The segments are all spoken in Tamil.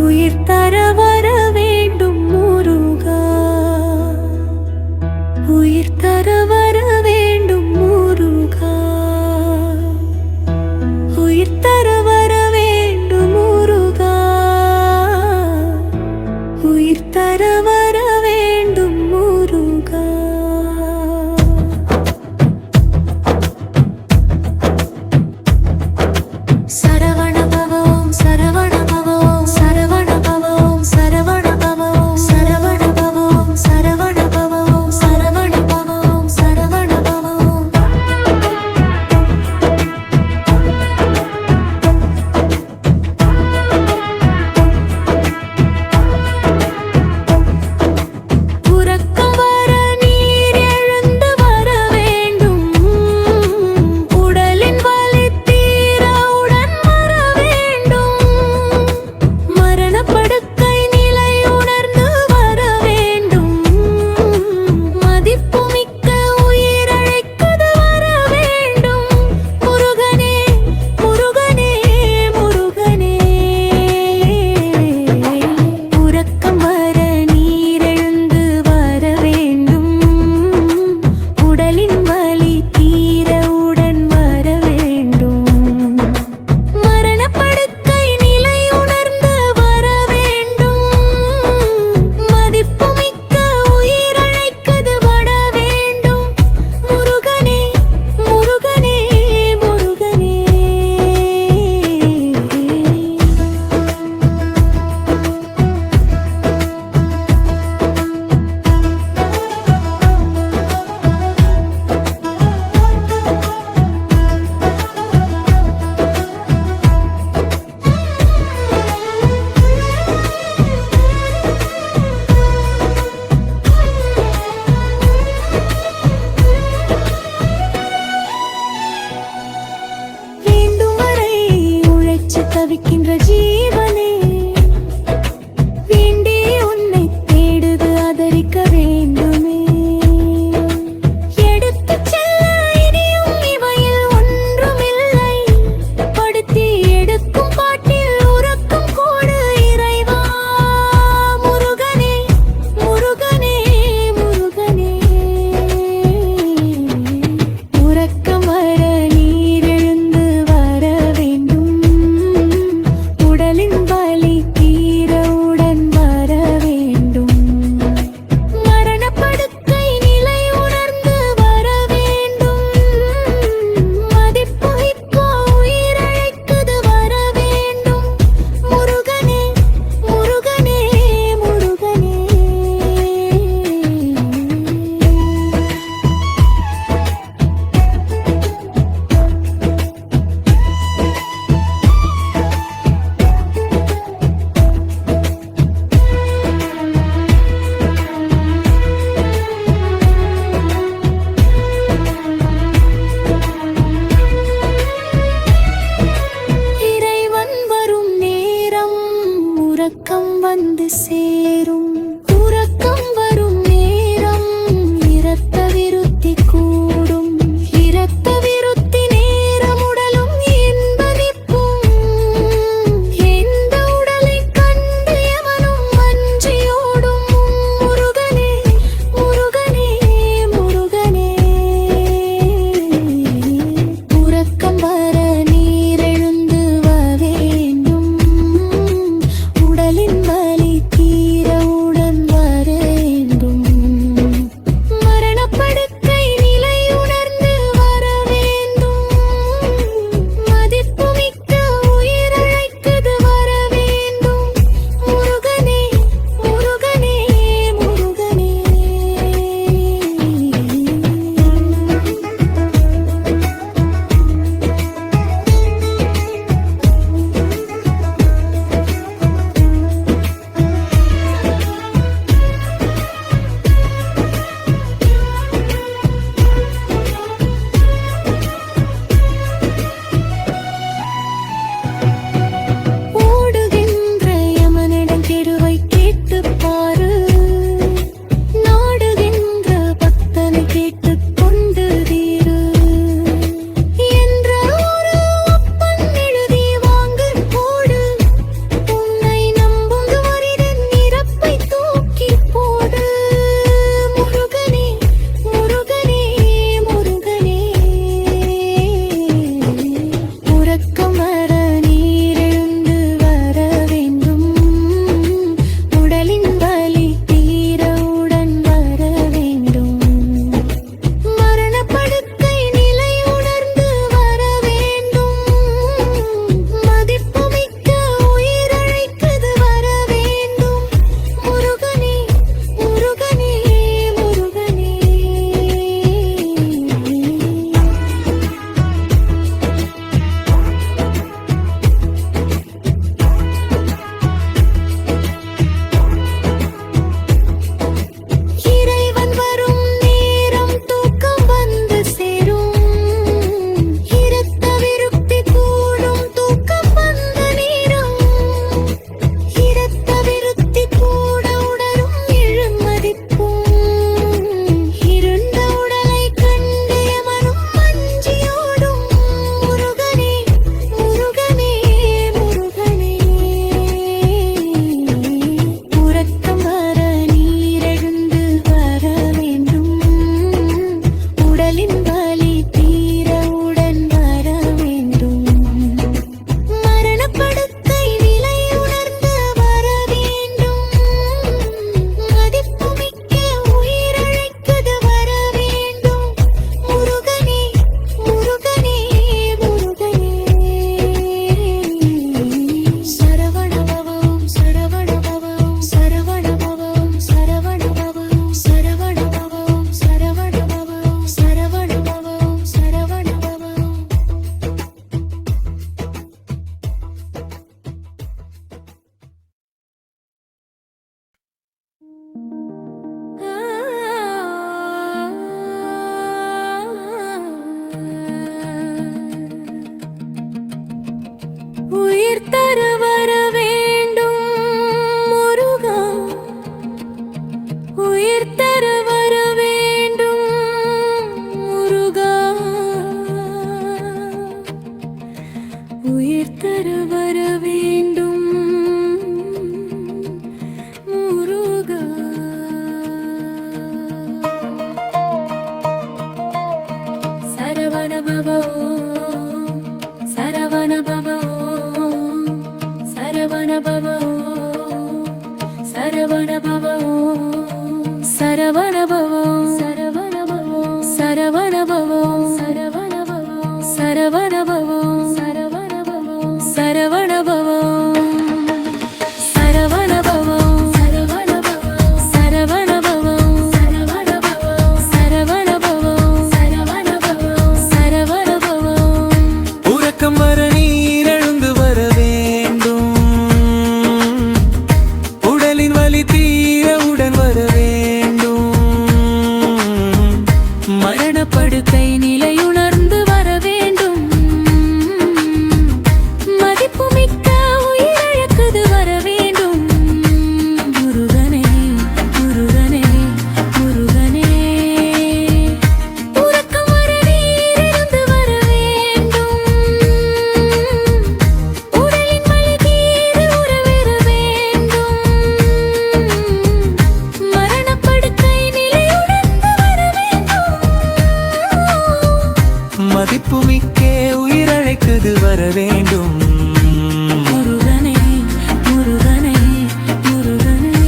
உயிர் தர வர வேண்டும் முருகா, உயிர் தர வர வேண்டும் முருகா, உயிர் தர வர வேண்டும் முருகா, உயிர் தர வர வேண்டும் முருகா. சரவண பவ ஓம் சரவண பவ ஓம் சரவண பவ ஓம் சரவண பவ ஓம் சரவண பவ ஓம் சரவண பவ ஓம் சரவண பவ ஓம் சரவண உடலின் வலி தீரவுடன் வர வேண்டும் மரணப்படுக்கை நிலை உணர்ந்து வர வேண்டும் மதிப்புமிக்க உயிரழைக்குது வர வேண்டும் முருகனே முருகனே முருகனே சரவணபவம் சரவணபவம் சரவணபவம் சரவணபவம் சரவணபவம் சரவணபவம் சரவணபவம் சரவணபவம் உயிர் தர வர வேண்டும் முருகா உயிர் தர வர வேண்டும் முருகா உயிர் தர வர வேண்டும் முருகா சரவணபவோ சரவணபவோ சரவணபவோ சரவணபவோ சரவணபவோ சரவணபவோ சரவணபவோ சரவணபவோ சரவணபவோ சரவணபவோ சரவணபவோ சரவணபவோ சரவணபவோ சரவணபவோ சரவணபவோ சரவணபவோ சரவணபவோ உறக்கம் வர நீர் எழுந்து வர வேண்டும் உடலின் வலி தீரவுடன் வர வேண்டும் மரணப்படுக்கை நிலையுணர்ந்து வர வேண்டும் மதிப்புமிக்க உயிரழக்குது வர வேண்டும் முருகனே முருகனே முருகனே உறக்கம் வர நீர் எழுந்து வர வேண்டும் உடலின் வலி தீர உறவர வேண்டும் மரணப்படுக்கை நிலையுணர்ந்து வர வேண்டும் மதிப்புமிக்கே உயிரழைக்குது வர வேண்டும் முருகனே முருகனே முருகனே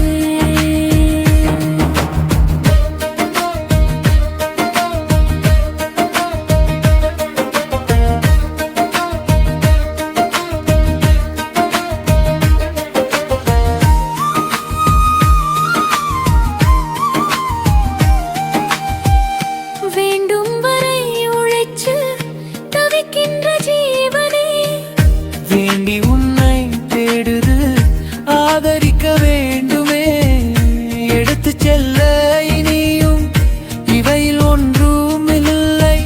வேண்டும் வரை உழைச்சு தவிக்கின்ற ஜீவனே வேண்டி உன்னை தேடுது ஆதரிக்க வேண்டுமே எடுத்துச் செல்ல இனியும் இவையில் ஒன்றும் இல்லை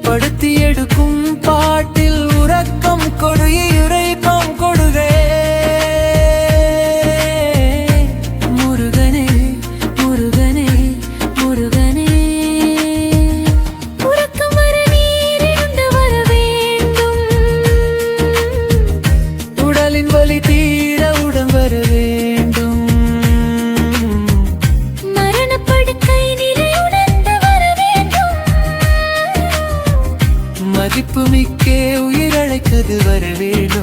படுத்தி எடுக்கும் பாட்டில் உறக்கம் கொடு இறைக்கம் கொடுகே முருகனே முருகனே முருகனே உறக்கம் வர நீர் எழுந்து வர வேண்டும் உடலின் வலி தீரவுடன் வர வேண்டும் மரணப்படுக்கை நிலையுணர்ந்து வர வேண்டும் மதிப்புமிக்கே உயிரழைக்கது வர வேண்டும்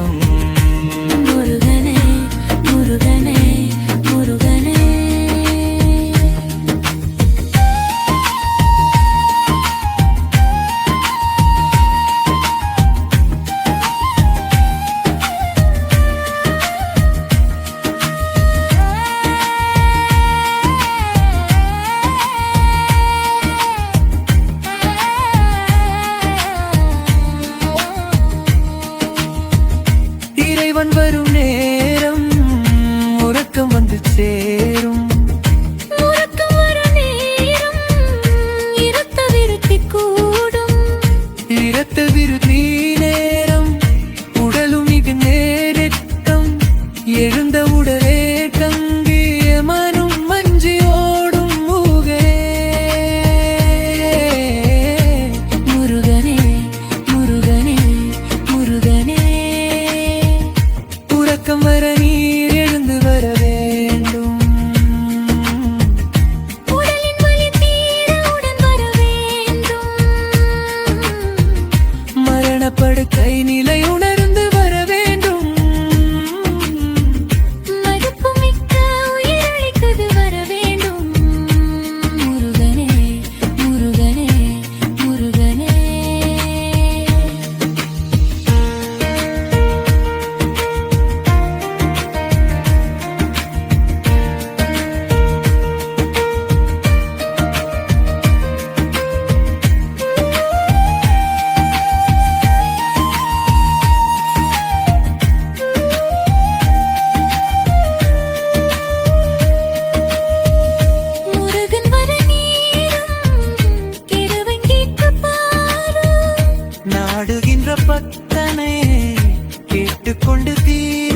பக்தனை கேட்டுக்கொண்டு தீர